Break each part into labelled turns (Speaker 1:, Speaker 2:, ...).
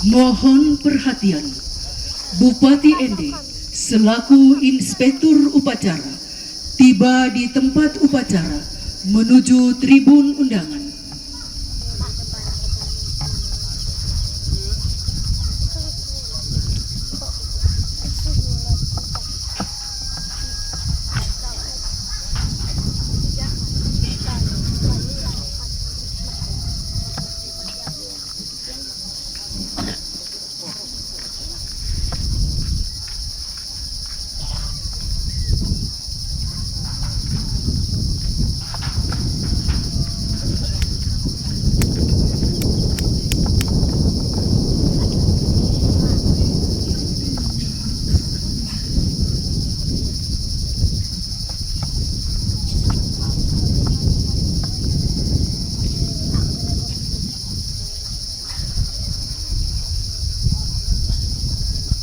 Speaker 1: Mohon perhatian, Bupati Ende selaku Inspektur Upacara tiba di tempat upacara menuju tribun undangan.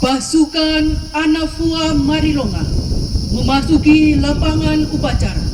Speaker 1: Pasukan Anafua Marilonga memasuki lapangan upacara.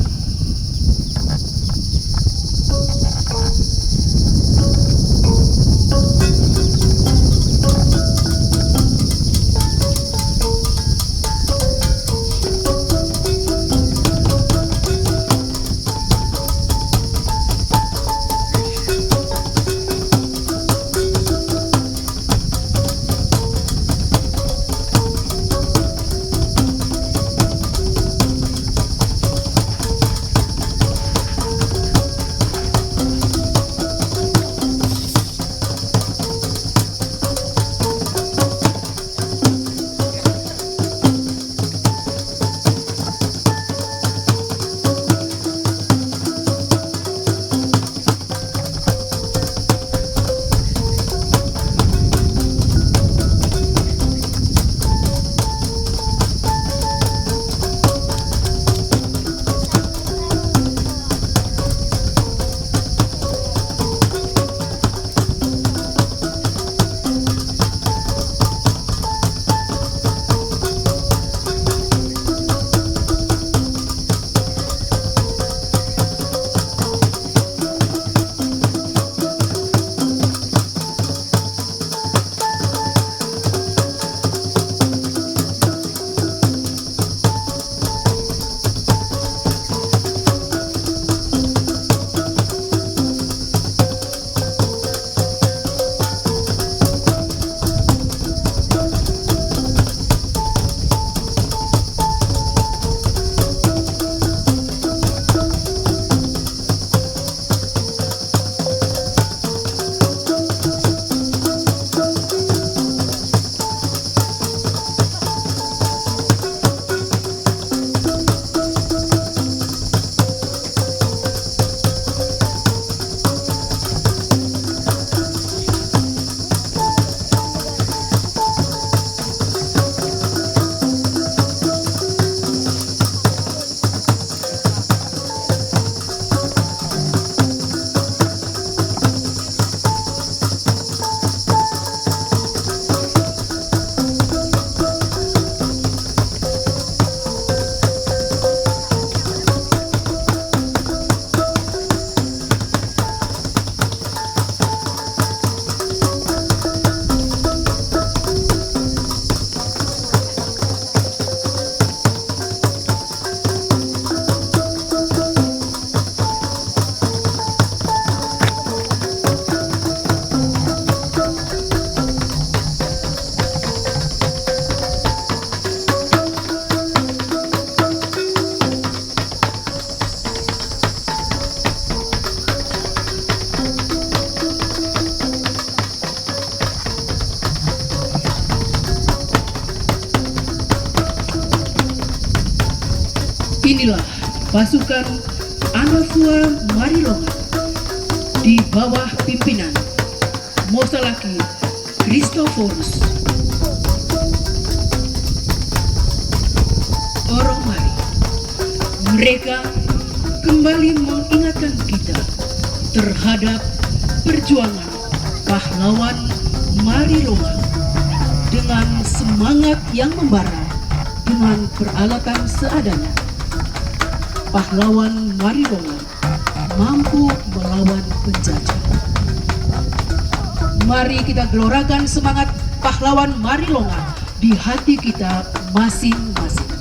Speaker 1: Inilah pasukan Anafua Marilonga di bawah pimpinan Mosalaki Christophorus. Orang mari, mereka kembali mengingatkan kita terhadap perjuangan pahlawan Marilonga dengan semangat yang membara dengan peralatan seadanya. Pahlawan Marilonga mampu melawan penjajah. Mari kita gelorakan semangat pahlawan Marilonga di hati kita masing-masing.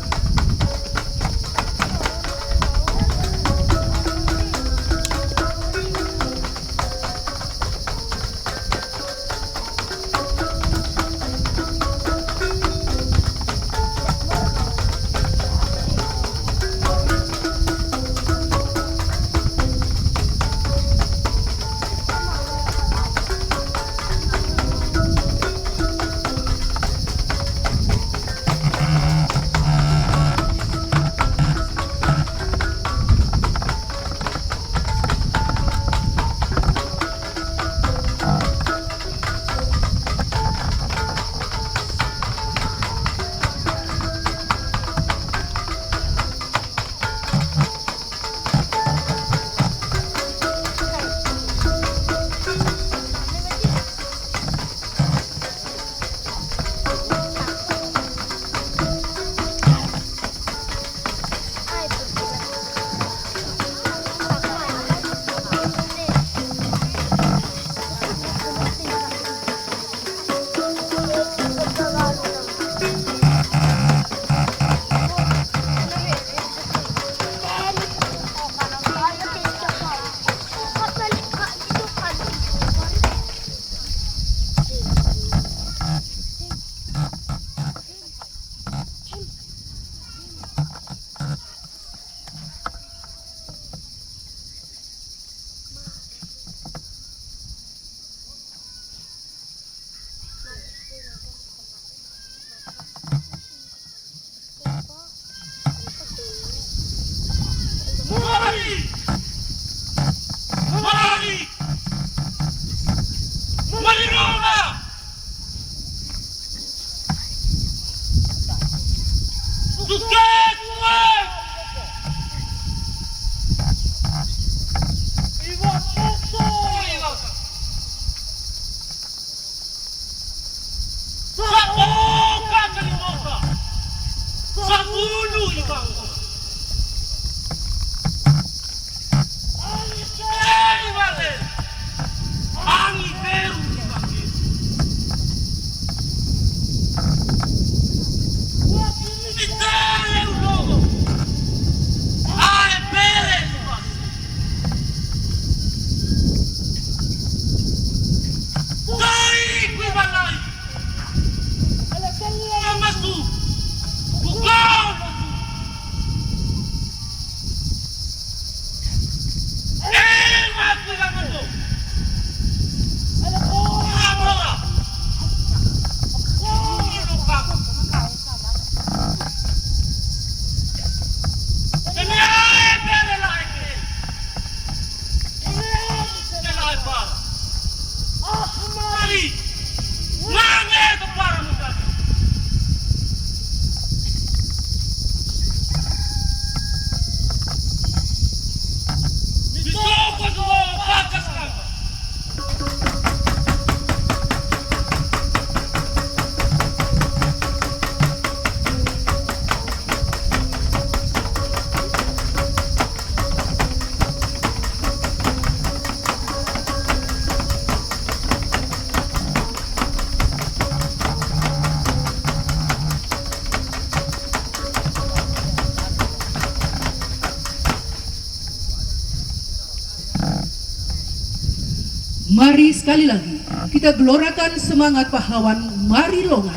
Speaker 1: Mari sekali lagi kita gelorakan semangat pahlawan Marilonga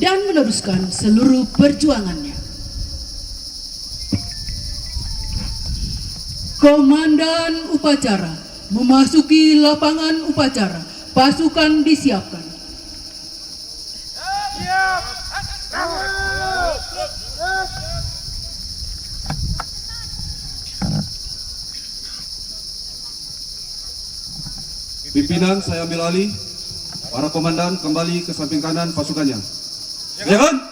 Speaker 1: dan meneruskan seluruh perjuangannya. Komandan upacara memasuki lapangan upacara. Pasukan disiapkan.
Speaker 2: Pimpinan saya ambil alih. Para komandan kembali ke samping kanan pasukannya. Ya kan?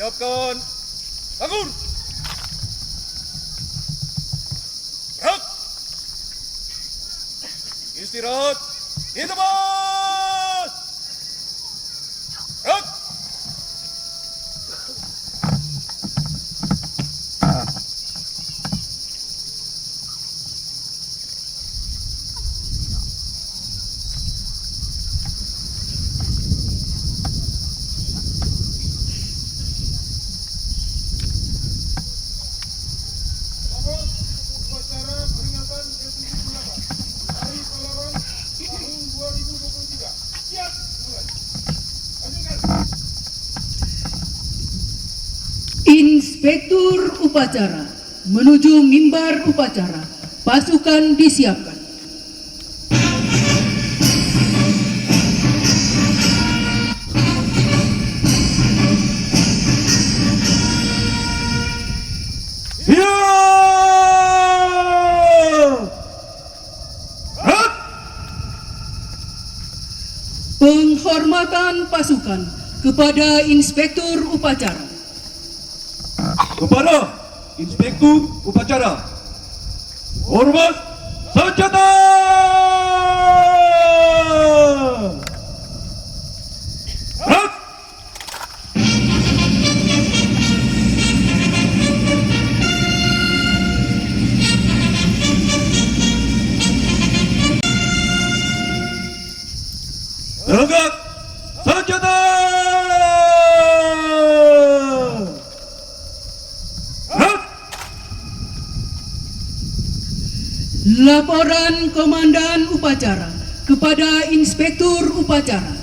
Speaker 3: Siapkan. Bangun. Gerak. Istirahat. Di tempat. Gerak. Upacara peringatan ke-78 Hari Pahlawan tahun 2023. Siap, mulai. Lanjutkan.
Speaker 1: Inspektur upacara menuju mimbar upacara. Pasukan disiapkan. Penghormatan pasukan kepada Inspektur upacara.
Speaker 2: Kepada Inspektur Upacara, hormat senjata! Gerak! Tegak senjata!
Speaker 1: Laporan Komandan Upacara kepada Inspektur Upacara.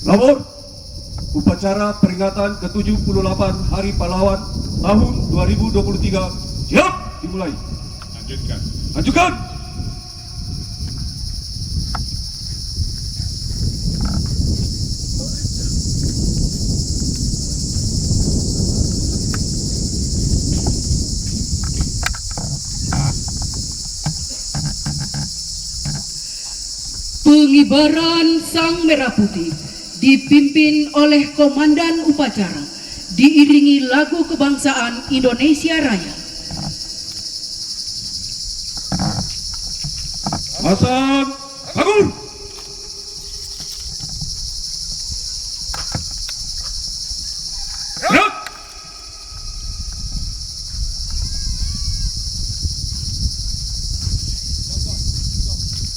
Speaker 2: Lapor upacara peringatan ke-78 Hari Pahlawan tahun 2023 siap dimulai.
Speaker 3: Lanjutkan.
Speaker 2: Lanjutkan.
Speaker 1: Pengibaran Sang Merah Putih dipimpin oleh Komandan Upacara, diiringi lagu kebangsaan Indonesia Raya.
Speaker 2: Pasang bangun. Gerak.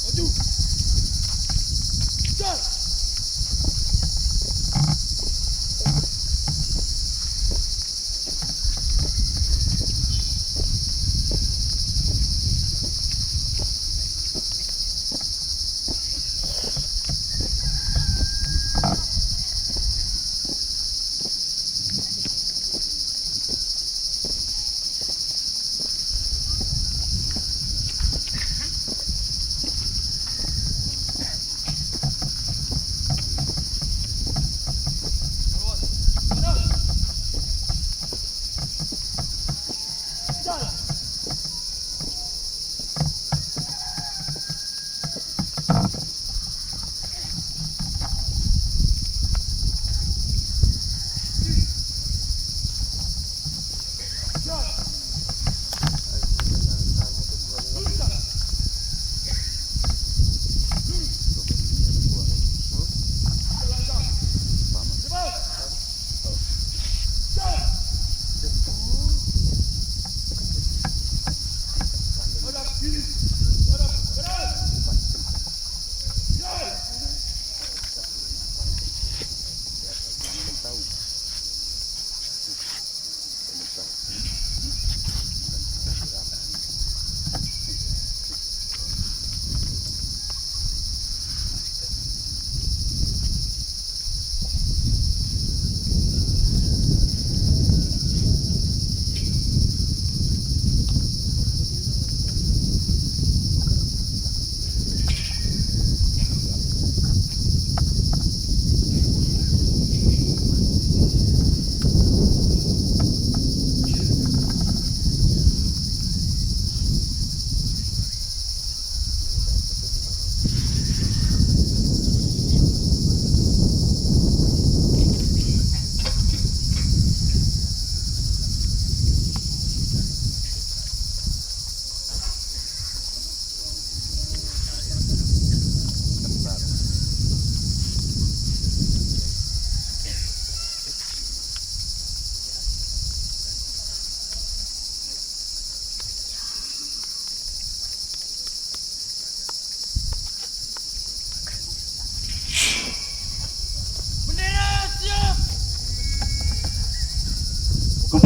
Speaker 3: Maju. Jar.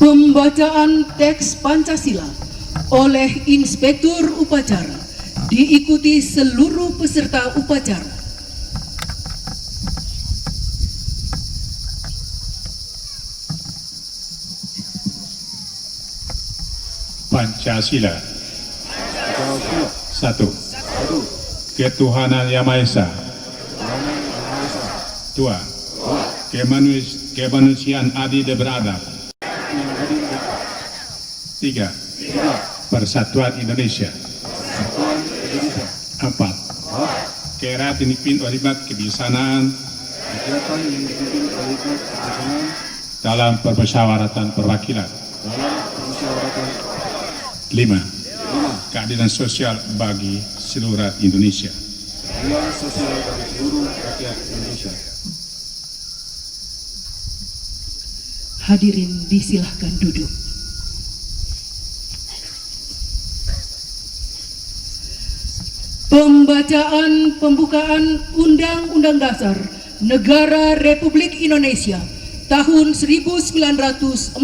Speaker 1: Pembacaan teks Pancasila oleh Inspektur Upacara diikuti seluruh peserta upacara.
Speaker 3: Pancasila. Satu. Ketuhanan Yang Maha Esa. Dua. Kemanusiaan adil dan beradab. Tiga. Persatuan Indonesia. Empat. Kerakyatan dipimpin oleh kebijaksanaan dalam permusyawaratan perwakilan. Lima. Keadilan sosial bagi seluruh rakyat Indonesia.
Speaker 2: Keadilan sosial bagi seluruh rakyat Indonesia.
Speaker 1: Hadirin disilahkan duduk. Pembacaan pembukaan Undang-Undang Dasar Negara Republik Indonesia tahun 1945.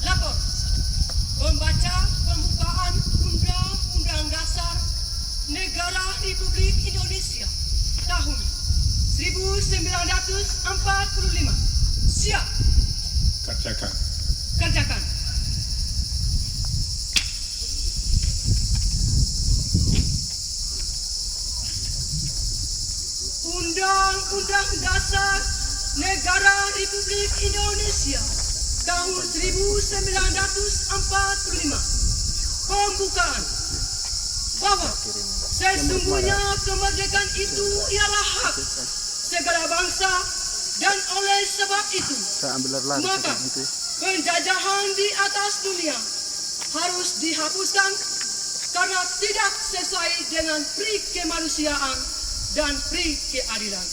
Speaker 1: Lapor. Membaca pembukaan Undang-Undang Dasar Negara Republik Indonesia tahun 1945. Siap.
Speaker 3: Kerjakan.
Speaker 1: Kerjakan. Undang-Undang Dasar Negara Republik Indonesia tahun 1945. Pembukaan. Bahwa sesungguhnya kemerdekaan itu ialah hak segala bangsa dan oleh sebab itu maka penjajahan di atas dunia harus dihapuskan karena tidak sesuai dengan pri kemanusiaan dan pri keadilan.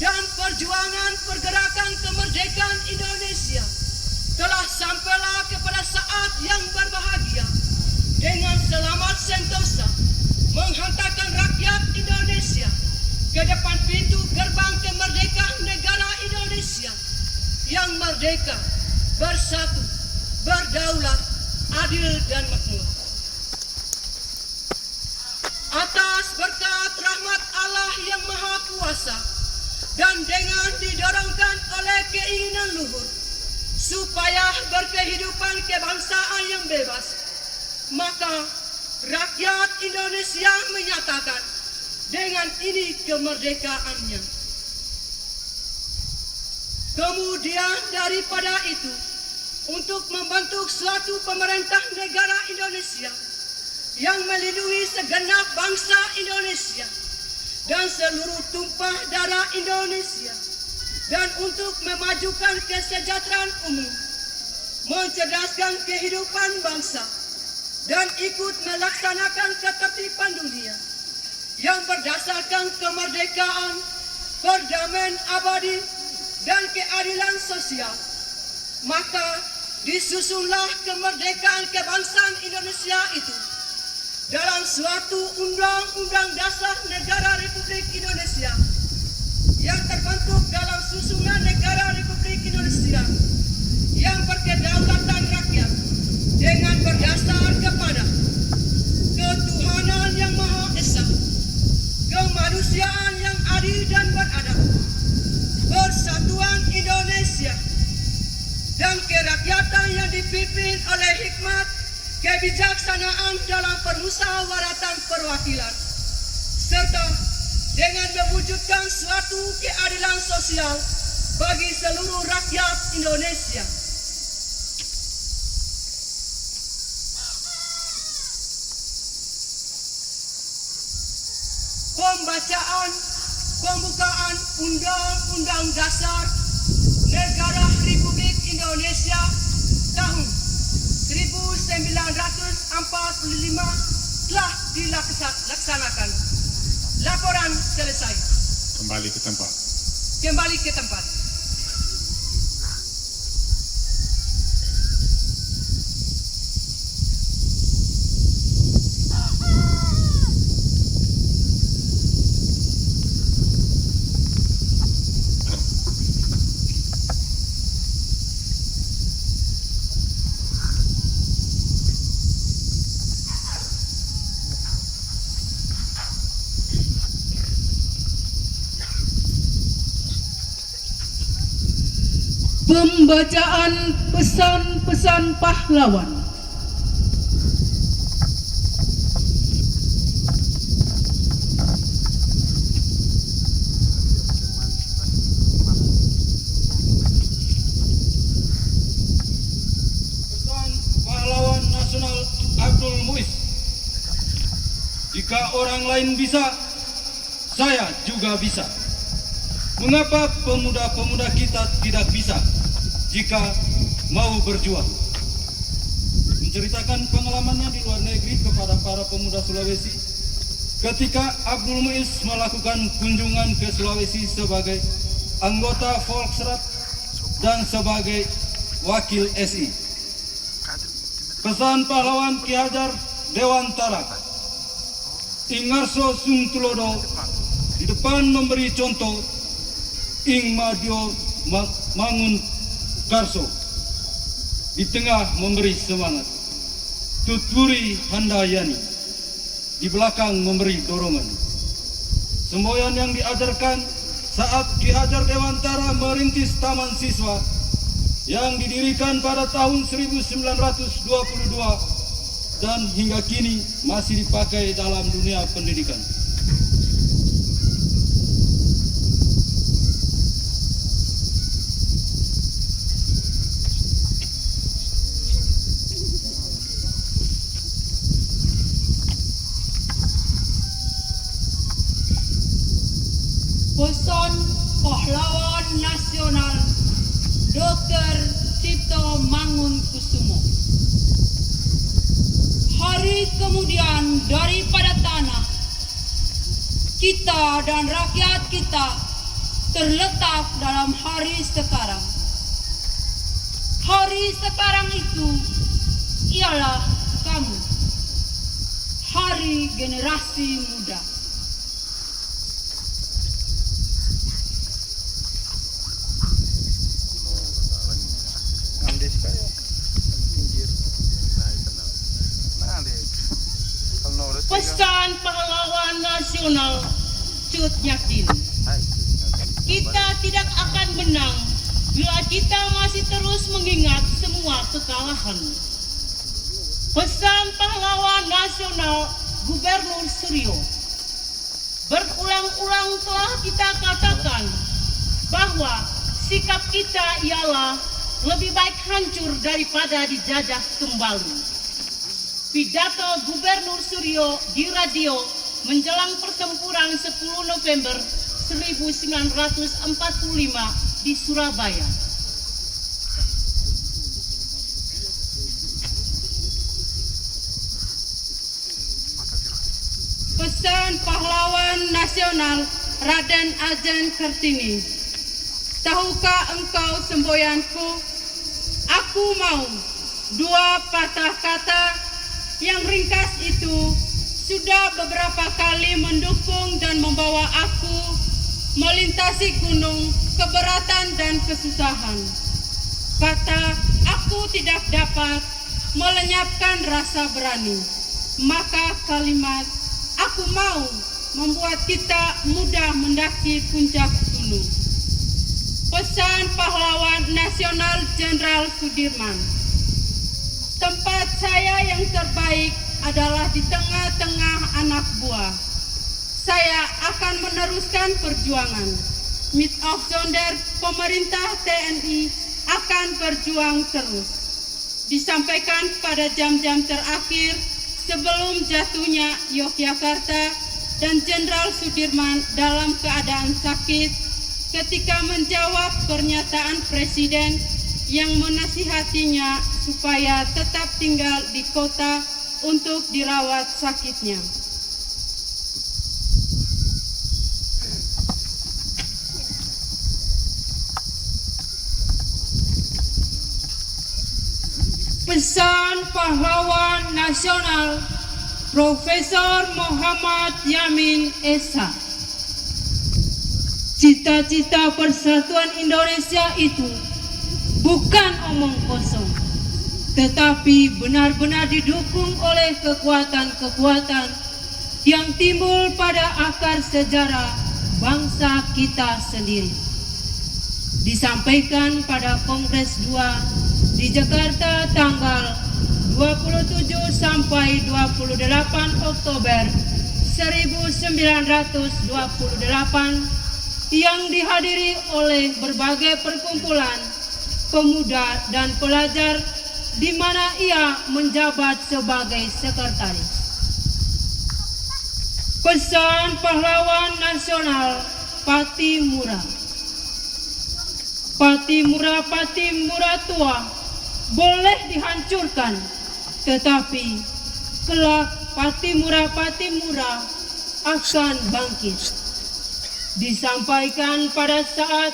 Speaker 1: Dan perjuangan pergerakan kemerdekaan Indonesia telah sampailah kepada saat yang berbahagia dengan selamat sentosa menghantarkan rakyat Indonesia ke depan pintu gerbang kemerdekaan negara Indonesia yang merdeka, bersatu, berdaulat, adil dan makmur. Atas berkat rahmat Allah yang Maha Kuasa dan dengan didorongkan oleh keinginan luhur supaya berkehidupan kebangsaan yang bebas, maka rakyat Indonesia menyatakan dengan ini kemerdekaannya. Kemudian daripada itu, untuk membentuk suatu pemerintah negara Indonesia yang melindungi segenap bangsa Indonesia dan seluruh tumpah darah Indonesia, dan untuk memajukan kesejahteraan umum, mencerdaskan kehidupan bangsa, dan ikut melaksanakan ketertiban dunia yang berdasarkan kemerdekaan, perdamaian abadi, dan keadilan sosial, maka disusunlah kemerdekaan kebangsaan Indonesia itu dalam suatu Undang-Undang Dasar Negara Republik Indonesia yang terbentuk dalam susunan Negara Republik Indonesia yang berkedaulatan rakyat dengan berdasar kepada ketuhanan yang Maha Esa, kemanusiaan yang adil dan beradab, persatuan Indonesia, dan kerakyatan yang dipimpin oleh hikmat kebijaksanaan dalam permusyawaratan perwakilan, serta dengan mewujudkan suatu keadilan sosial bagi seluruh rakyat Indonesia. Pembacaan pembukaan Undang-Undang Dasar
Speaker 4: Negara Republik Indonesia tahun 1945 telah dilaksanakan. Laporan selesai.
Speaker 3: Kembali ke tempat.
Speaker 4: Kembali ke tempat.
Speaker 1: Pembacaan pesan-pesan pahlawan.
Speaker 5: Pesan pahlawan nasional Abdul Muiz. Jika orang lain bisa, saya juga bisa. Mengapa pemuda-pemuda kita tidak bisa jika mau berjuang? Menceritakan pengalamannya di luar negeri kepada para pemuda Sulawesi ketika Abdul Muiz melakukan kunjungan ke Sulawesi sebagai anggota Volksrat dan sebagai wakil SI. Pesan pahlawan Ki Hajar Dewantara Ingarso Sungtulodo di depan memberi contoh ing Madio Mangun Karso di tengah memberi semangat. Tuturi Handayani di belakang memberi dorongan. Semboyan yang diajarkan saat Ki Hajar Dewantara merintis Taman Siswa yang didirikan pada tahun 1922 dan hingga kini masih dipakai dalam dunia pendidikan.
Speaker 4: Pesan pahlawan nasional Dr. Cipto Mangunkusumo. Hari kemudian daripada tanah kita dan rakyat kita terletak dalam hari sekarang. Hari sekarang itu ialah kamu, hari generasi muda. Pesan pahlawan nasional Cut Nyakin. Kita tidak akan menang bila kita masih terus mengingat semua kekalahan. Pesan pahlawan nasional Gubernur Suryo. Berulang-ulang telah kita katakan bahwa sikap kita ialah lebih baik hancur daripada dijajah kembali. Pidato Gubernur Suryo di radio menjelang pertempuran 10 November 1945 di Surabaya.
Speaker 1: Pesan pahlawan nasional Raden Ajeng Kartini. Tahukah engkau semboyanku, aku mau, dua patah kata yang ringkas itu sudah beberapa kali mendukung dan membawa aku melintasi gunung, keberatan dan kesusahan. Kata aku tidak dapat melenyapkan rasa berani. Maka kalimat aku mau membuat kita mudah mendaki puncak gunung. Pesan pahlawan nasional Jenderal Sudirman. Tempat saya yang terbaik adalah di tengah-tengah anak buah. Saya akan meneruskan perjuangan. Mit of Zonder, pemerintah TNI akan berjuang terus. Disampaikan pada jam-jam terakhir sebelum jatuhnya Yogyakarta dan Jenderal Sudirman dalam keadaan sakit
Speaker 4: ketika menjawab pernyataan Presiden yang menasihatinya supaya tetap tinggal di kota untuk dirawat sakitnya. Pesan Pahlawan Nasional Profesor Muhammad Yamin Esa. Cita-cita persatuan Indonesia itu bukan omong kosong, tetapi benar-benar didukung oleh kekuatan-kekuatan yang timbul pada akar sejarah bangsa kita sendiri. Disampaikan pada Kongres 2 di Jakarta tanggal 27 sampai 28 Oktober 1928 yang dihadiri oleh berbagai perkumpulan pemuda dan pelajar di mana ia menjabat sebagai sekretaris. Pesan Pahlawan Nasional Patimura. Patimura tua boleh dihancurkan, tetapi kelak Patimura akan bangkit. Disampaikan pada saat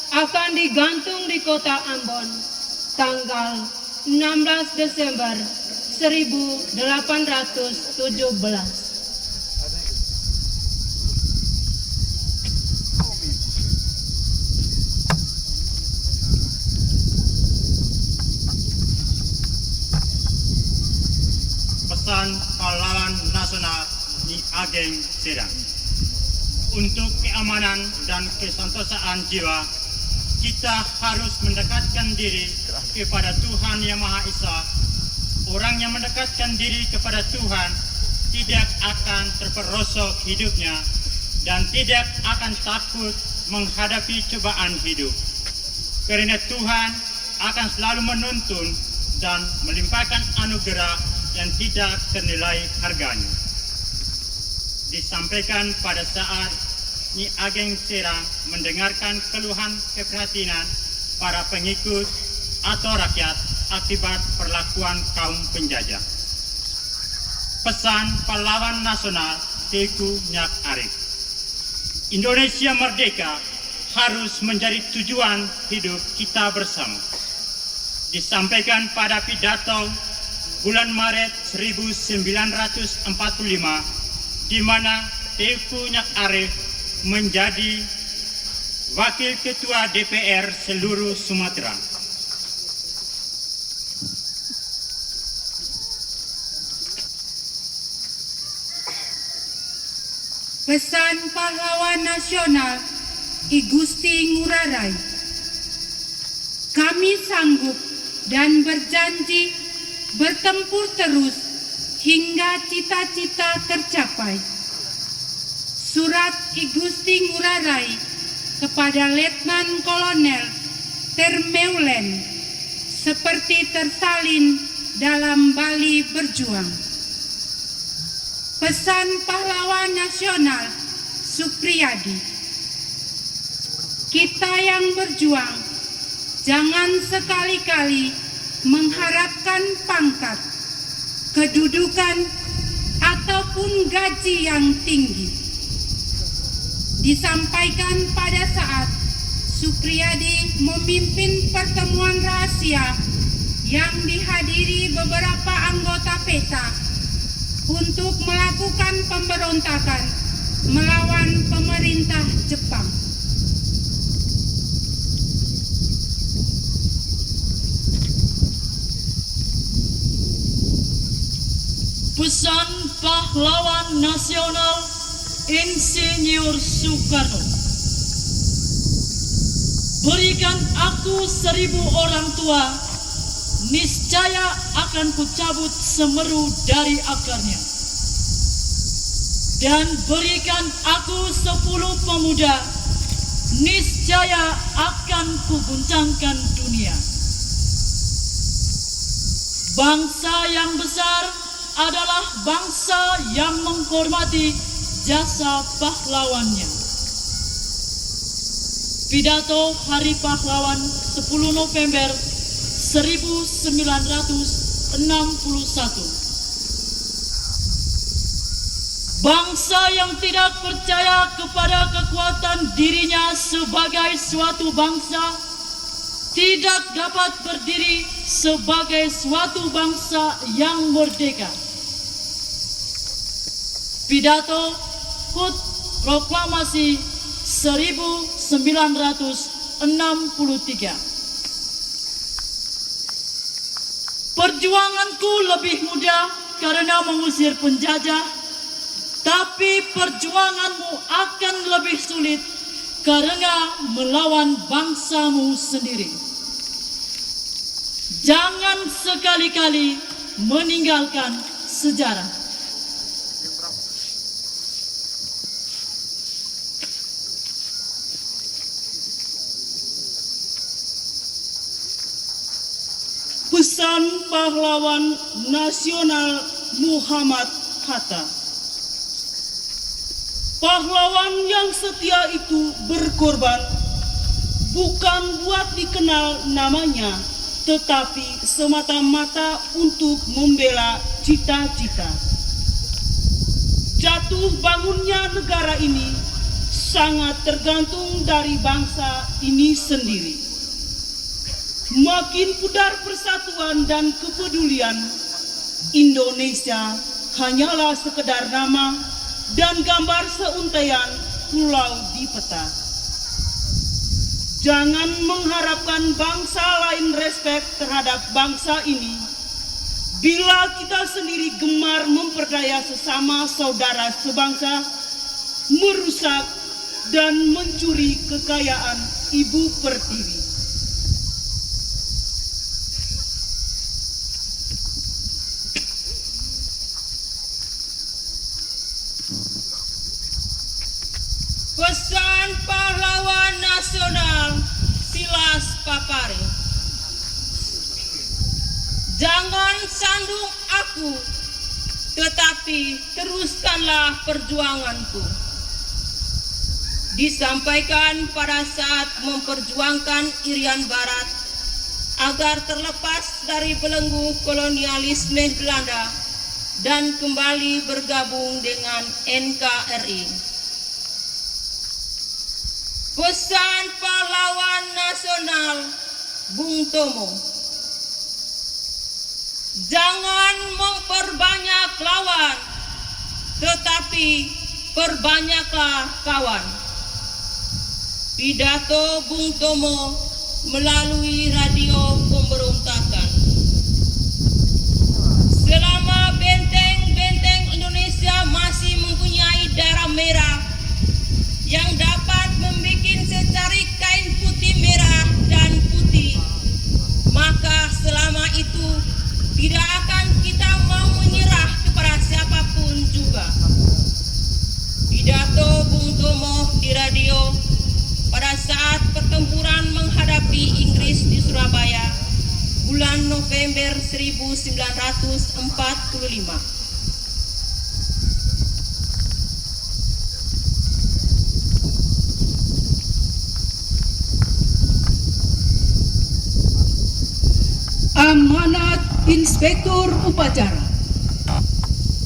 Speaker 4: akan digantung di kota Ambon tanggal 16 Desember 1817.
Speaker 6: Pesan Pahlawan Nasional Nyi Ageng Serang. Untuk keamanan dan kesantosaan jiwa, kita harus mendekatkan diri kepada Tuhan Yang Maha Esa. Orang yang mendekatkan diri kepada Tuhan tidak akan terperosok hidupnya dan tidak akan takut menghadapi cobaan hidup. Karena Tuhan akan selalu menuntun dan melimpahkan anugerah yang tidak ternilai harganya. Disampaikan pada saat Nyi Ageng Serang mendengarkan keluhan keprihatinan para pengikut atau rakyat akibat perlakuan kaum penjajah. Pesan Pahlawan Nasional Teuku Nyak Arif. Indonesia merdeka harus menjadi tujuan hidup kita bersama. Disampaikan pada pidato bulan Maret 1945 di mana Teuku Nyak Arif menjadi Wakil Ketua DPR seluruh Sumatera.
Speaker 7: Pesan Pahlawan Nasional I Gusti Ngurah Rai. Kami sanggup dan berjanji bertempur terus hingga cita-cita tercapai. Surat I Gusti Ngurah Rai kepada Letnan Kolonel Termeulen seperti tersalin dalam Bali Berjuang. Pesan Pahlawan Nasional Supriyadi. Kita yang berjuang jangan sekali-kali mengharapkan pangkat, kedudukan, ataupun gaji yang tinggi. Disampaikan pada saat Supriyadi memimpin pertemuan rahasia yang dihadiri beberapa anggota PETA untuk melakukan pemberontakan melawan pemerintah Jepang.
Speaker 4: Pesan Pahlawan Nasional Insinyur Soekarno. Berikan aku 1000 orang tua, niscaya akan kucabut semeru dari akarnya. Dan berikan aku 10 pemuda, niscaya akan kuguncangkan dunia. Bangsa yang besar adalah bangsa yang menghormati jasa pahlawannya. Pidato Hari Pahlawan 10 November 1961. Bangsa yang tidak percaya kepada kekuatan dirinya sebagai suatu bangsa tidak dapat berdiri sebagai suatu bangsa yang merdeka. Pidato HUT Proklamasi 1963. Perjuanganku lebih mudah karena mengusir penjajah, tapi perjuanganmu akan lebih sulit karena melawan bangsamu sendiri. Jangan sekali-kali meninggalkan sejarah. Pesan pahlawan nasional Muhammad Hatta. Pahlawan yang setia itu berkorban bukan buat dikenal namanya, tetapi semata-mata untuk membela cita-cita. Jatuh bangunnya negara ini sangat tergantung dari bangsa ini sendiri. Makin pudar persatuan dan kepedulian, Indonesia hanyalah sekedar nama dan gambar seuntaian pulau di peta. Jangan mengharapkan bangsa lain respek terhadap bangsa ini bila kita sendiri gemar memperdaya sesama saudara sebangsa, merusak dan mencuri kekayaan Ibu Pertiwi. Pesan pahlawan nasional Silas Papari. Jangan sandung aku, tetapi teruskanlah perjuanganku. Disampaikan pada saat memperjuangkan Irian Barat agar terlepas dari belenggu kolonialisme Belanda dan kembali bergabung dengan NKRI. Pesan pahlawan nasional Bung Tomo. Jangan memperbanyak lawan, tetapi perbanyaklah kawan. Pidato Bung Tomo melalui radio pemberontakan. Selama benteng-benteng Indonesia masih mempunyai darah merah yang dapat membuat secarik kain putih merah dan putih, maka selama itu tidak akan kita mau menyerah kepada siapapun juga. Pidato Bung Tomo di radio pada saat pertempuran menghadapi Inggris di Surabaya bulan November 1945.
Speaker 1: Amanat Inspektur Upacara.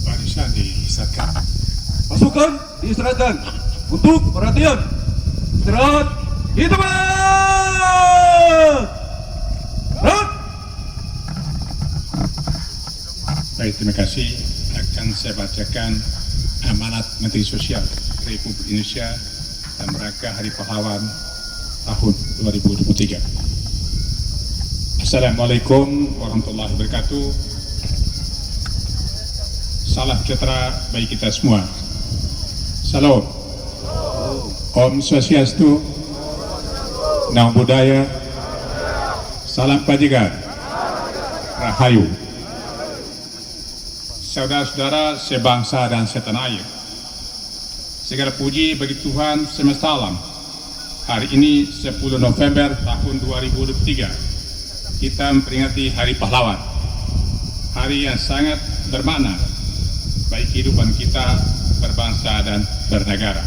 Speaker 3: Barisan diisahkan.
Speaker 2: Pasukan diistirahatkan untuk perhatian. Istirahat, hidup!
Speaker 3: Baik, terima kasih. Akan saya bacakan amanat Menteri Sosial Republik Indonesia dalam rangka Hari Pahlawan tahun 2023. Assalamualaikum warahmatullahi wabarakatuh. Salam sejahtera bagi kita semua. Salam. Om Swastiastu. Namo Buddhaya. Salam Kebajikan. Rahayu. Saudara-saudara sebangsa dan setanah air, segala puji bagi Tuhan semesta alam. Hari ini 10 November tahun 2023 kita memperingati Hari Pahlawan, hari yang sangat bermakna bagi kehidupan kita berbangsa dan bernegara.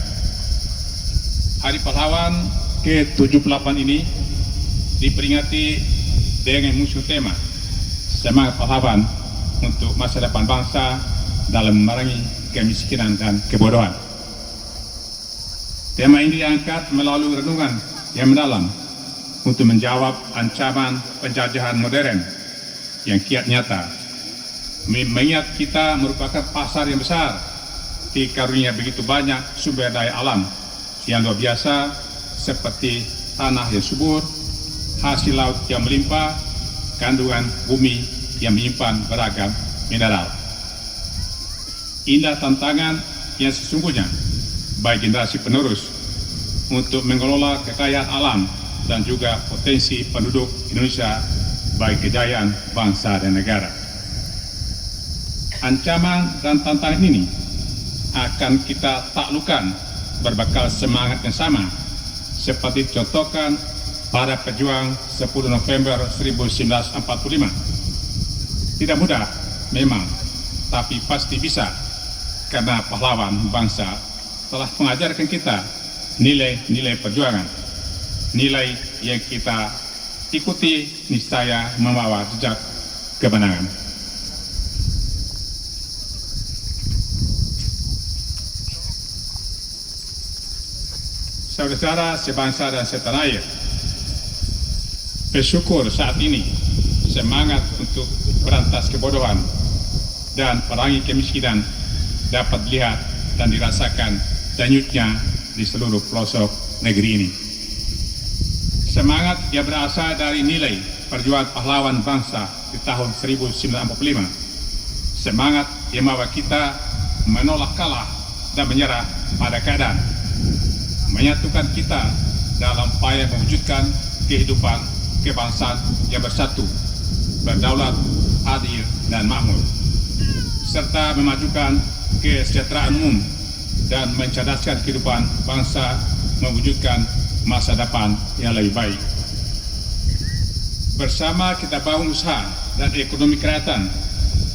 Speaker 3: Hari Pahlawan ke-78 ini diperingati dengan musuh tema semangat pahlawan untuk masa depan bangsa dalam memerangi kemiskinan dan kebodohan. Tema ini diangkat melalui renungan yang mendalam untuk menjawab ancaman penjajahan modern yang kiat nyata. Mengingat kita merupakan pasar yang besar, dikarunia begitu banyak sumber daya alam yang luar biasa seperti tanah yang subur, hasil laut yang melimpah, kandungan bumi yang menyimpan beragam mineral. Inilah tantangan yang sesungguhnya bagi generasi penerus untuk mengelola kekayaan alam dan juga potensi penduduk Indonesia bagi kejayaan bangsa dan negara. Ancaman dan tantangan ini akan kita taklukkan berbekal semangat yang sama seperti contohkan para pejuang 10 November 1945. Tidak mudah memang, tapi pasti bisa karena pahlawan bangsa telah mengajarkan kita nilai-nilai perjuangan, nilai yang kita ikuti niscaya membawa jejak kemenangan. Saudara-saudara sebangsa dan setanah air, bersyukur saat ini semangat untuk berantas kebodohan dan perangi kemiskinan dapat dilihat dan dirasakan denyutnya di seluruh pelosok negeri ini. Semangat yang berasal dari nilai perjuangan pahlawan bangsa di tahun 1945. Semangat yang membawa kita menolak kalah dan menyerah pada keadaan, menyatukan kita dalam upaya mewujudkan kehidupan kebangsaan yang bersatu, berdaulat, adil, dan makmur, serta memajukan kesejahteraan umum dan mencerdaskan kehidupan bangsa mewujudkan masa depan yang lebih baik. Bersama kita bangun usaha dan ekonomi kerakyatan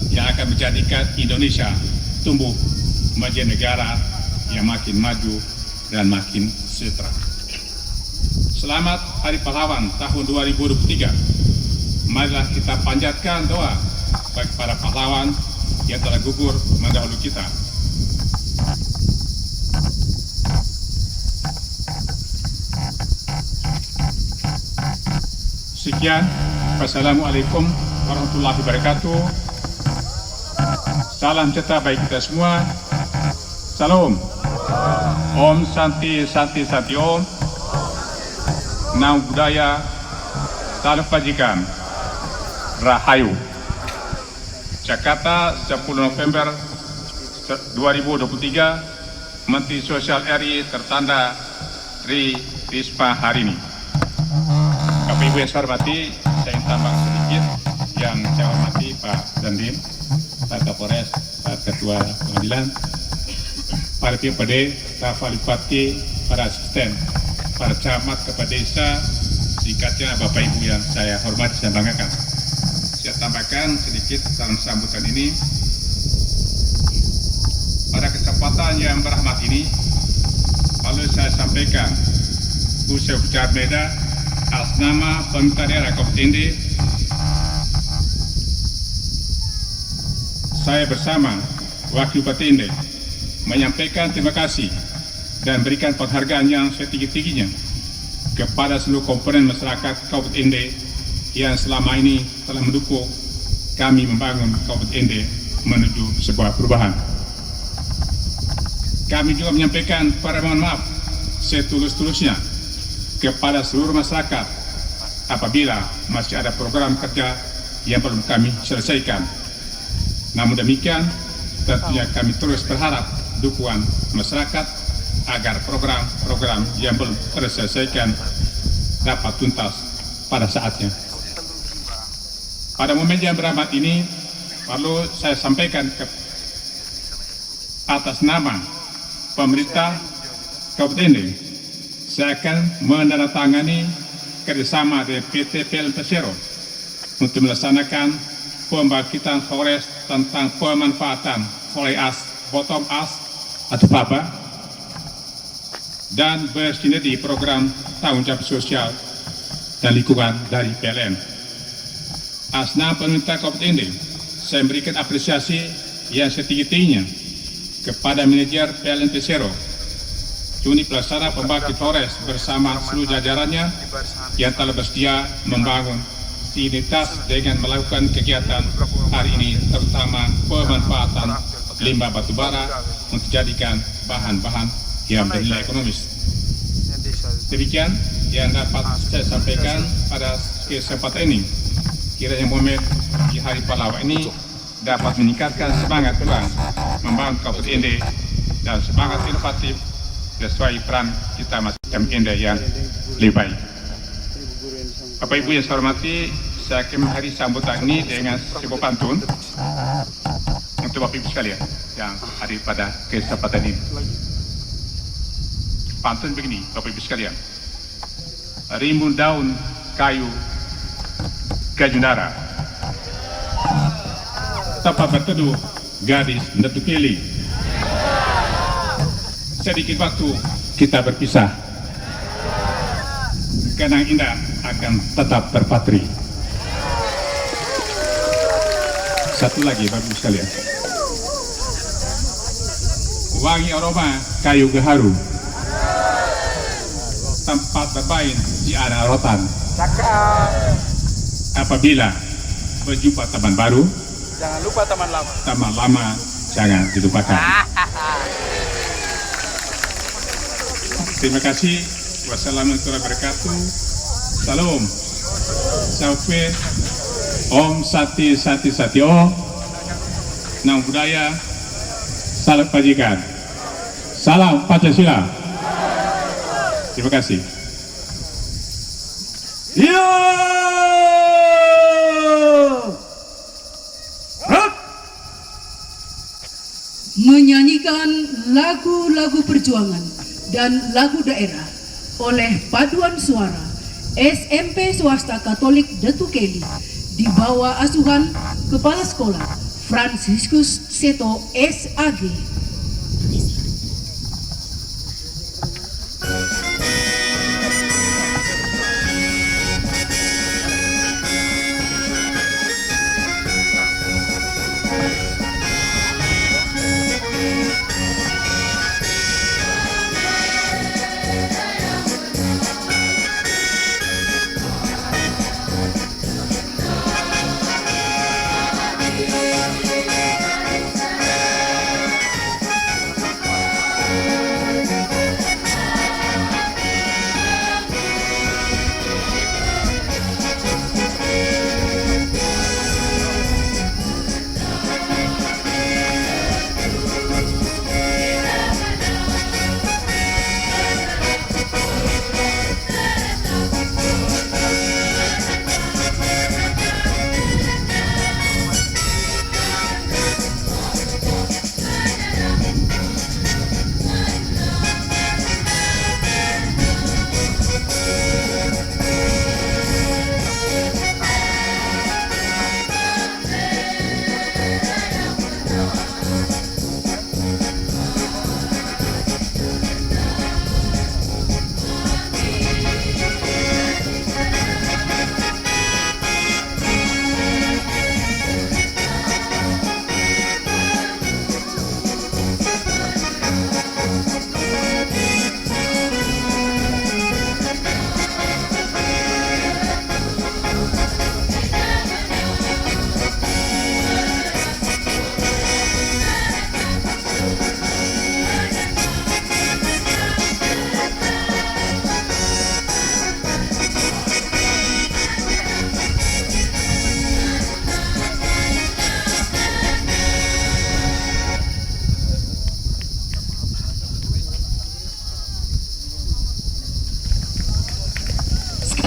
Speaker 3: yang akan menjadikan Indonesia tumbuh menjadi negara yang makin maju dan makin sejahtera. Selamat Hari Pahlawan tahun 2023. Marilah kita panjatkan doa bagi para pahlawan yang telah gugur mendahului kita. Sekian, wassalamualaikum warahmatullahi wabarakatuh. Salam sejahtera bagi kita semua. Salam. Om Santi Santi Santi Om. Nam Budaya, Salam Kebajikan, Rahayu. Jakarta, 10 November 2023, Menteri Sosial RI tertanda Tri Risma hari ini. Bapak Ibu yang saya hormati, saya ingin tambah sedikit. Yang saya hormati Pak Dandim, Pak Kapolres, Pak Ketua Pengadilan, para PPD, staf Alipati, para asisten, para camat, kepala desa, singkatnya Bapak Ibu yang saya hormati dan banggakan. Saya tambahkan sedikit dalam sambutan ini. Pada kesempatan yang berahmat ini, lalu saya sampaikan usaha ucap beda atas nama pemerintah daerah Kabupaten Inde. Saya bersama Wakil Bupati Inde menyampaikan terima kasih dan berikan penghargaan yang setinggi-tingginya kepada seluruh komponen masyarakat Kabupaten Inde yang selama ini telah mendukung kami membangun Kabupaten Inde menuju sebuah perubahan. Kami juga menyampaikan permohonan maaf setulus-tulusnya kepada seluruh masyarakat apabila masih ada program kerja yang belum kami selesaikan. Namun demikian, tentunya kami terus berharap dukungan masyarakat agar program-program yang belum terselesaikan dapat tuntas pada saatnya. Pada momen yang berahmat ini, perlu saya sampaikan atas nama pemerintah Kabupaten Inde, saya akan menandatangani kerjasama dengan PT PLN Persero untuk melaksanakan pembangkitan Flores tentang pemanfaatan fly ash, bottom ash atau faba dan bersinergi program tanggung jawab sosial dan lingkungan dari PLN. Atas nama pemerintah Kabupaten Ende, saya memberikan apresiasi yang setinggi-tingginya kepada manajer PLN Persero, unit pelaksana pembangkit Flores bersama seluruh jajarannya yang telah bersedia membangun sinergitas dengan melakukan kegiatan hari ini, terutama pemanfaatan limbah batubara untuk dijadikan bahan-bahan yang bernilai ekonomis. Demikian yang dapat saya sampaikan pada kesempatan ini. Kiranya momen di Hari Pahlawan ini dapat meningkatkan semangat orang membangun Kabupaten Ende dan semangat inovatif sesuai peran kita macam Ende yang lebih baik. Bapak Ibu yang saya hormati, saya akan mengakhiri sambutan ini dengan sebuah pantun untuk Bapak Ibu sekalian yang hadir pada kesempatan ini. Pantun begini, Bapak Ibu sekalian. Rimbun daun kayu Gajunara, tempat berteduh gadis Netukeli. Sedikit waktu kita berpisah, kenang indah akan tetap terpatri. Satu lagi Bapak Ibu sekalian. Wangi aroma kayu gaharu, tempat bermain di arah rotan. Apabila berjumpa teman baru,
Speaker 8: jangan lupa teman lama.
Speaker 3: Teman lama jangan dilupakan. Terima kasih. Wassalamualaikum warahmatullahi wabarakatuh. Salam. Sampai Om Sati Sati Satyo. Nam budaya. Salam Pajikan. Salam Pancasila. Terima kasih.
Speaker 1: Menyanyikan lagu-lagu perjuangan dan lagu daerah oleh paduan suara SMP Swasta Katolik Detukeli di bawah asuhan Kepala Sekolah Fransiskus Seto SAG.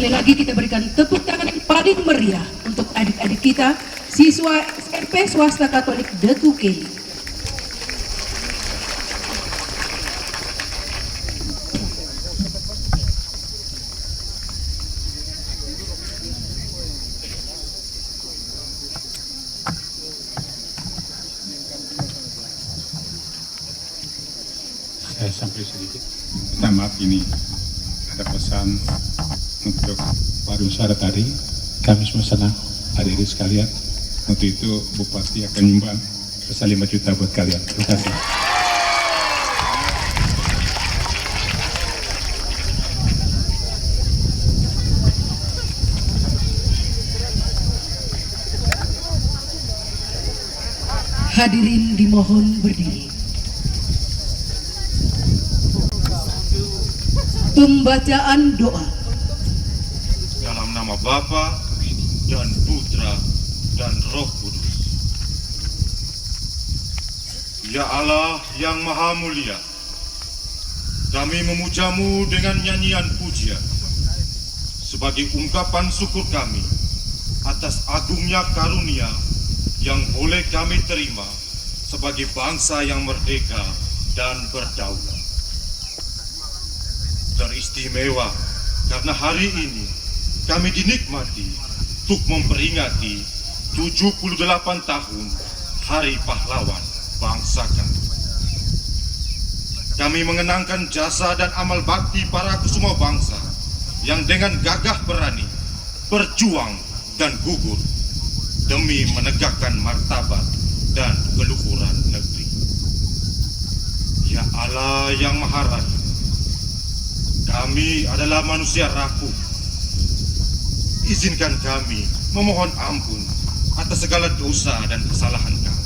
Speaker 1: Sekali lagi kita berikan tepuk tangan yang paling meriah untuk adik-adik kita, siswa SMP Swasta Katolik Detukeli.
Speaker 3: saya sampai sedikit. Minta maaf, ini ada pesan untuk pariwisata tadi. Kami semua senang hadirin sekalian. Untuk itu Bupati akan nyumbang sebesar 5 juta buat kalian. Terima kasih.
Speaker 1: Hadirin dimohon berdiri. Pembacaan doa.
Speaker 9: Dalam nama Bapa dan Putra dan Roh Kudus. Ya Allah yang Maha Mulia, kami memujamu dengan nyanyian pujian sebagai ungkapan syukur kami atas agungnya karunia yang boleh kami terima sebagai bangsa yang merdeka dan berdaulat. Teristimewa karena hari ini kami dinikmati untuk memperingati 78 tahun Hari Pahlawan bangsa kami. Kami mengenangkan jasa dan amal bakti para kusuma bangsa yang dengan gagah berani berjuang dan gugur demi menegakkan martabat dan keluhuran negeri. Ya Allah yang Maha Rahim, kami adalah manusia rapuh. Izinkan kami memohon ampun atas segala dosa dan kesalahan kami.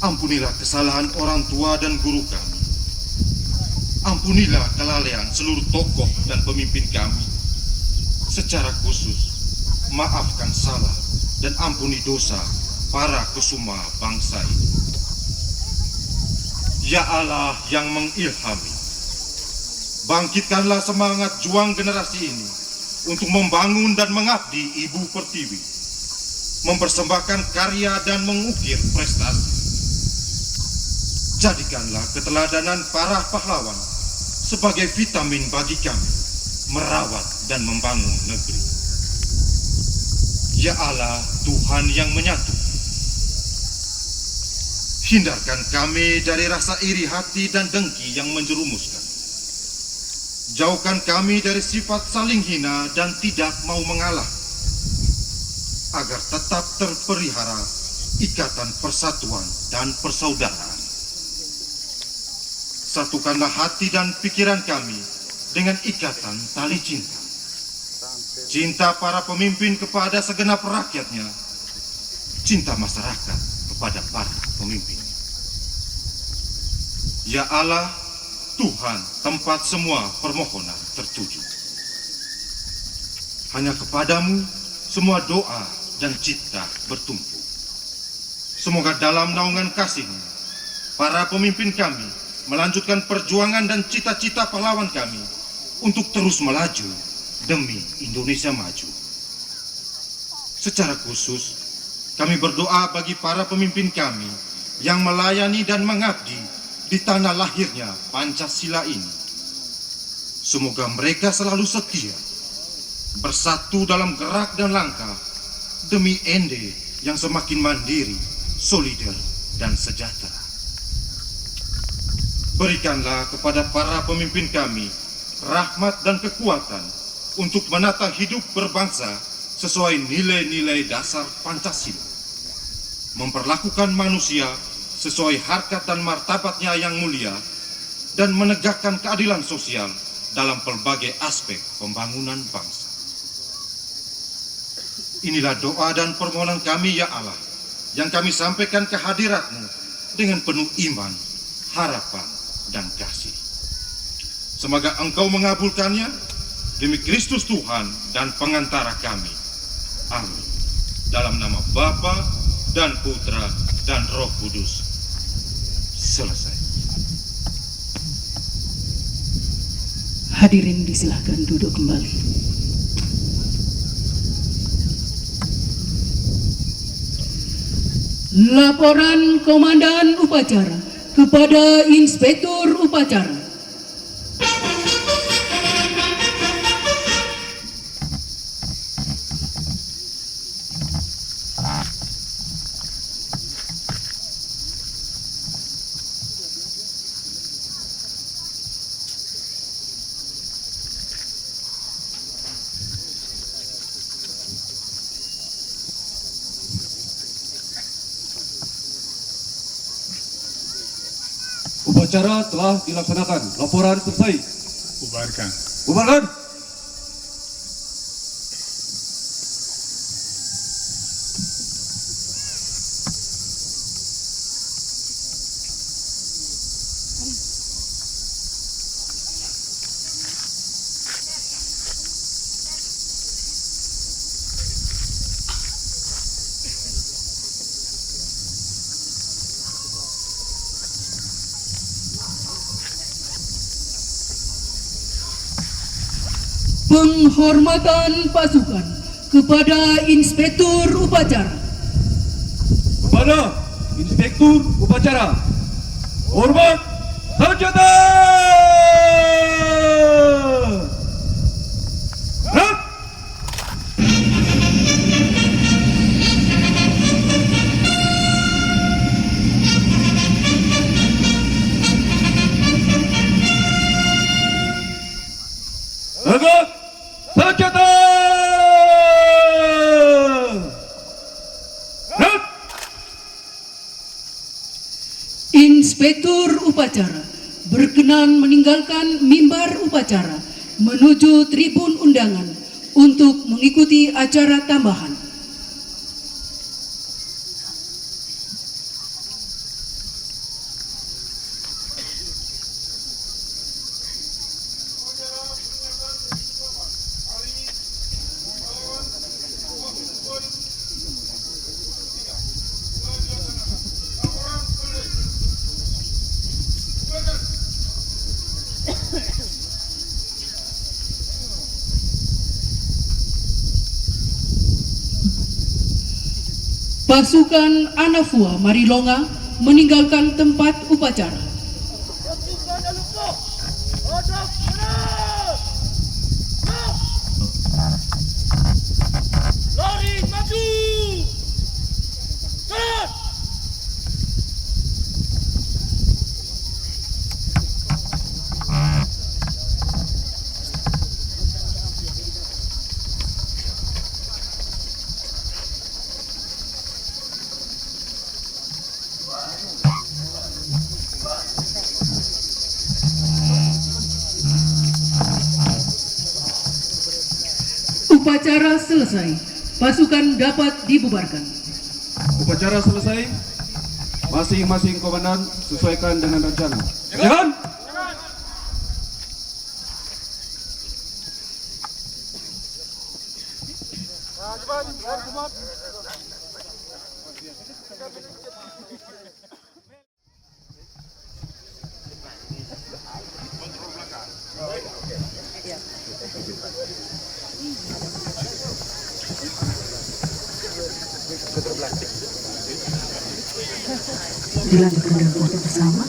Speaker 9: Ampunilah kesalahan orang tua dan guru kami. Ampunilah kelalaian seluruh tokoh dan pemimpin kami. Secara khusus, maafkan salah dan ampuni dosa para kusuma bangsa ini. Ya Allah yang mengilhami, bangkitkanlah semangat juang generasi ini untuk membangun dan mengabdi Ibu Pertiwi, mempersembahkan karya dan mengukir prestasi. Jadikanlah keteladanan para pahlawan sebagai vitamin bagi kami merawat dan membangun negeri. Ya Allah, Tuhan yang menyatu, hindarkan kami dari rasa iri hati dan dengki yang menjerumuskan. Jauhkan kami dari sifat saling hina dan tidak mau mengalah, agar tetap terpelihara ikatan persatuan dan persaudaraan. Satukanlah hati dan pikiran kami dengan ikatan tali cinta. Cinta para pemimpin kepada segenap rakyatnya, cinta masyarakat kepada para pemimpin. Ya Allah, Tuhan tempat semua permohonan tertuju. Hanya kepadamu semua doa dan cita bertumpu. Semoga dalam naungan kasih-Mu, para pemimpin kami melanjutkan perjuangan dan cita-cita pahlawan kami untuk terus melaju demi Indonesia maju. Secara khusus, kami berdoa bagi para pemimpin kami yang melayani dan mengabdi di tanah lahirnya Pancasila ini. Semoga mereka selalu setia, bersatu dalam gerak dan langkah demi ND yang semakin mandiri, solider, dan sejahtera. Berikanlah kepada para pemimpin kami rahmat dan kekuatan untuk menata hidup berbangsa sesuai nilai-nilai dasar Pancasila, memperlakukan manusia sesuai harkat dan martabatnya yang mulia, dan menegakkan keadilan sosial dalam berbagai aspek pembangunan bangsa. Inilah doa dan permohonan kami, ya Allah, yang kami sampaikan ke hadirat-Mu dengan penuh iman, harapan, dan kasih. Semoga Engkau mengabulkannya demi Kristus Tuhan dan pengantara kami. Amin. Dalam nama Bapa dan Putra dan Roh Kudus. Selesai.
Speaker 1: Hadirin disilahkan duduk kembali. Laporan Komandan Upacara kepada Inspektur Upacara.
Speaker 2: Upacara telah dilaksanakan. Laporan selesai.
Speaker 3: Bubarkan.
Speaker 2: Bubarkan.
Speaker 1: Penghormatan pasukan kepada Inspektur Upacara.
Speaker 2: Kepada Inspektur Upacara. Hormat senjata. Gerak. Tegak senjata. Gerak.
Speaker 1: Inspektur Upacara berkenan meninggalkan mimbar upacara menuju tribun undangan untuk mengikuti acara tambahan. Pasukan Anafua Marilonga meninggalkan tempat upacara.
Speaker 6: Lari maju! Jalan!
Speaker 1: Upacara selesai, pasukan dapat dibubarkan.
Speaker 2: Upacara selesai. Masing-masing komandan sesuaikan dengan rencana. Jangan.
Speaker 1: Dilanjutkan dengan foto bersama.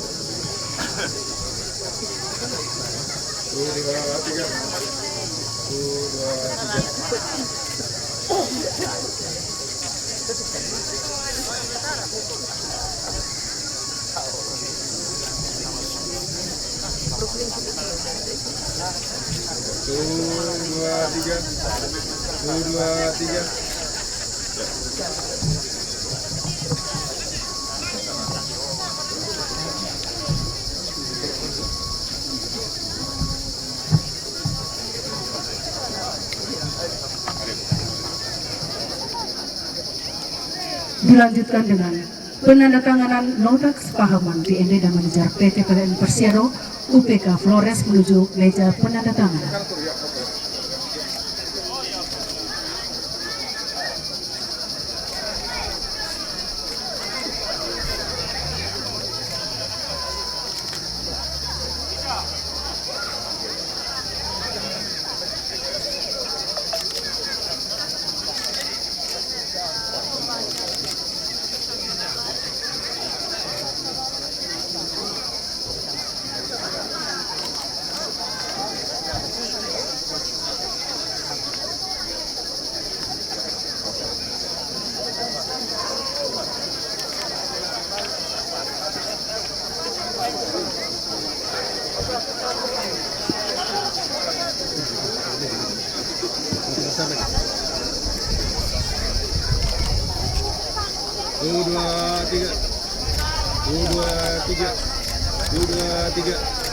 Speaker 1: Dilanjutkan dengan penandatanganan nota kesepahaman BND dan manajer PT PLN Persero UPK Flores menuju meja penandatanganan.
Speaker 2: 2, 3.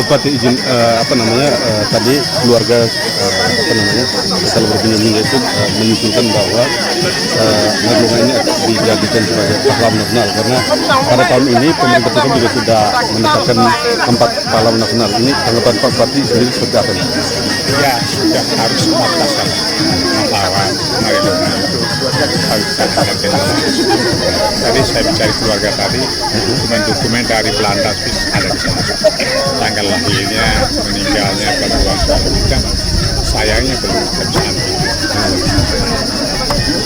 Speaker 2: Bupati izin tadi keluarga kalau berbincang itu menunjukkan bahwa Marlonga ini akan dijadikan sebagai pahlawan nasional karena pada tahun ini pemerintah pusat juga sudah menetapkan 4 pahlawan nasional. Ini tanggapan Pak Bupati sendiri seperti apa?
Speaker 3: Ya, sudah harus memaksakan pahlawan Marlonga itu harus dilaksanakan. Tadi saya mencari keluarga tadi, dokumen-dokumen dari Belanda ada di sana. Tanggal lahirnya, meninggalnya, keluar kan sayangnya belum kita bisa ambil.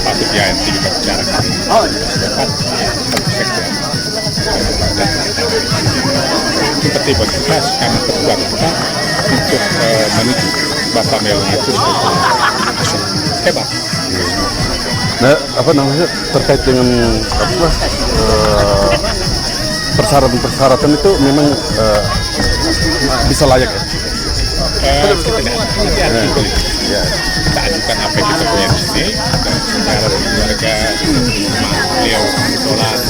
Speaker 3: Patut ya yang kita bicarakan. Seperti buat kita sekarang terbuat kita untuk menuju Bapak Marlonga itu hebat.
Speaker 2: Nah, terkait dengan persyaratan itu memang bisa layak ya?
Speaker 3: Kita ajukan apa yang kita punya di sini dan secara keluarga beliau sholat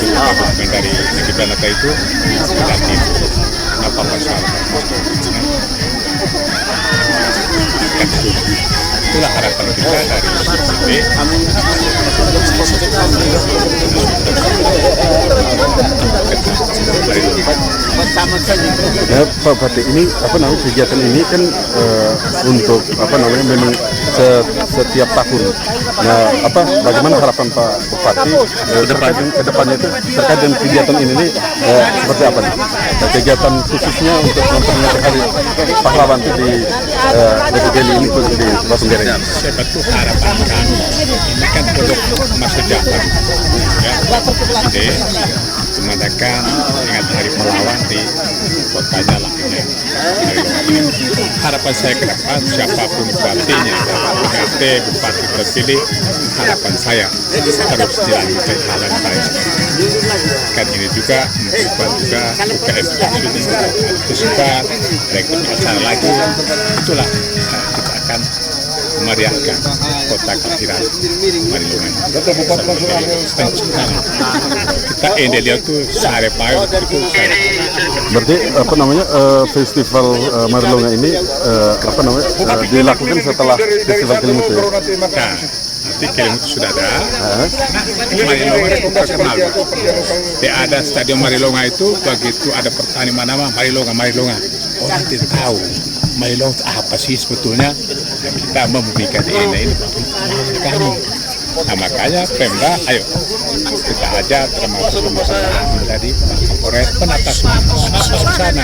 Speaker 3: dokumen dari negeri Belanda itu berarti apa masalah itulah harapan kita dari
Speaker 2: Ya, Pak Bupati, ini kegiatan ini kan untuk memang setiap tahun. Nah, bagaimana harapan Pak Bupati ke depannya itu terkait dengan kegiatan ini seperti apa nih? Kegiatan khususnya untuk memperingati Hari Pahlawan itu di DPGL ini di Basunggere.
Speaker 3: Sebetulnya harapan kami ini kan produk masa depan, ya. Jadi mengadakan ingat Hari Pahlawan di kotanya lahirnya. Harapan saya ke depan siapapun bupatinya, PRT, bupati terpilih, harapan saya terus dilanjutkan hal yang baik. Kan ini juga membuat juga UKM ini tersebar, rektor acara lagi, itulah kita akan memeriahkan kota kelahiran Marlonga. Kita ini lihat tuh sehari pagi itu.
Speaker 2: Berarti festival Marlonga ini dilakukan setelah festival Kelimutu ya?
Speaker 3: Nah, nanti Kelimutu sudah ada. Marlonga itu terkenal. Ada stadion Marlonga itu begitu ada pertandingan nama Marlonga. Orang tidak tahu Marlonga apa sih sebetulnya. Kita memberikan ini kami. Nah, makanya Pemda, ayo kita aja termasuk tadi Kapolres penata sana.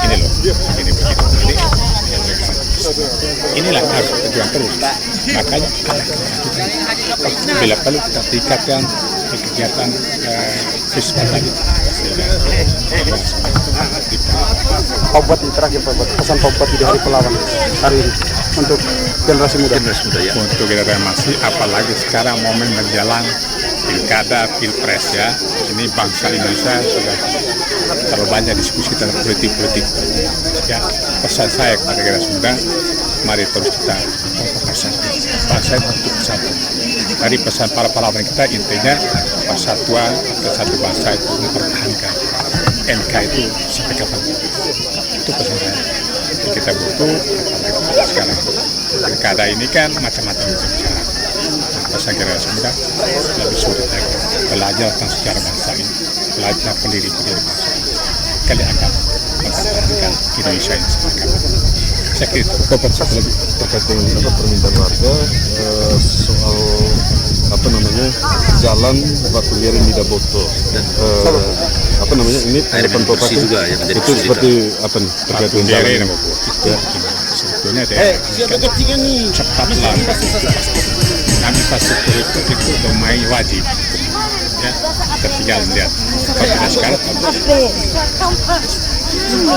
Speaker 3: Ini loh, ini begitu. Inilah harus berjuang terus. Makanya bila perlu kita tingkatkan kegiatan festival tadi.
Speaker 8: Pak Bupati terakhir, Pak Bupati, pesan Pak Bupati di Hari Pahlawan hari ini untuk generasi muda ya.
Speaker 3: Untuk generasi apalagi sekarang momen berjalan pilkada, pilpres ya. Ini bangsa Indonesia sudah terlalu banyak diskusi tentang politik. Ya, pesan saya kepada generasi muda, mari terus kita bersatu. Bangsa untuk bersatu. Tadi pesan para pahlawan kita intinya persatuan satu bangsa itu mempertahankan NK itu sampai kapan. Itu pesan saya. Kita butuh apalagi sekarang pilkada ini kan macam-macam bicara. Pesan generasi muda lebih sulit lagi belajar tentang sejarah bangsa ini, belajar pendiri bangsa ini. Kali akan mempertahankan Indonesia ini sampai kapan. Saya kira itu.
Speaker 2: Terkait dengan permintaan warga soal jalan Basunggere Midaboto. Ini harapan Bapak juga ya menjadi itu seperti apa nih terkait dengan jalan? Ya.
Speaker 3: Sebetulnya cepatlah kami infrastruktur itu domain wajib. Ya, kita tinggal lihat. Kalau tidak sekarang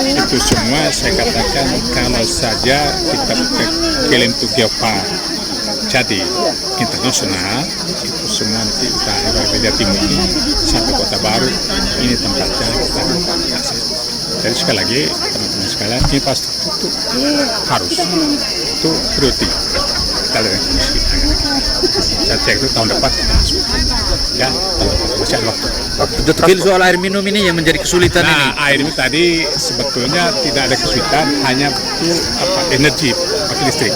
Speaker 3: itu semua saya katakan kalau saja kita kirim to Geopark jadi internasional itu semua nanti utara Media Timur ini sampai Kota Baru ini tempatnya kita akses. Jadi sekali lagi teman-teman sekalian infrastruktur itu harus itu prioritas. kalau saya cek itu tahun depan ya masih ada waktu.
Speaker 10: Detail soal air minum ini yang menjadi kesulitan ini.
Speaker 3: Air ini tadi sebetulnya tidak ada kesulitan, hanya butuh energi pakai listrik.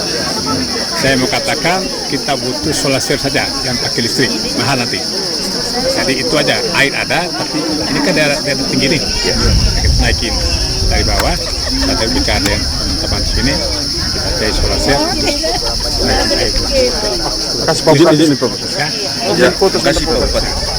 Speaker 3: Saya mau katakan kita butuh solar cell saja yang pakai listrik, mahal nanti. Jadi itu aja, air ada, tapi ini kan daerah tinggi nih, kita naikin dari bawah. Saya bicara dengan teman-teman sini, kita cari solar cell, naikin air.
Speaker 2: Terima kasih Pak Bupati.
Speaker 10: Terima kasih Pak Bupati.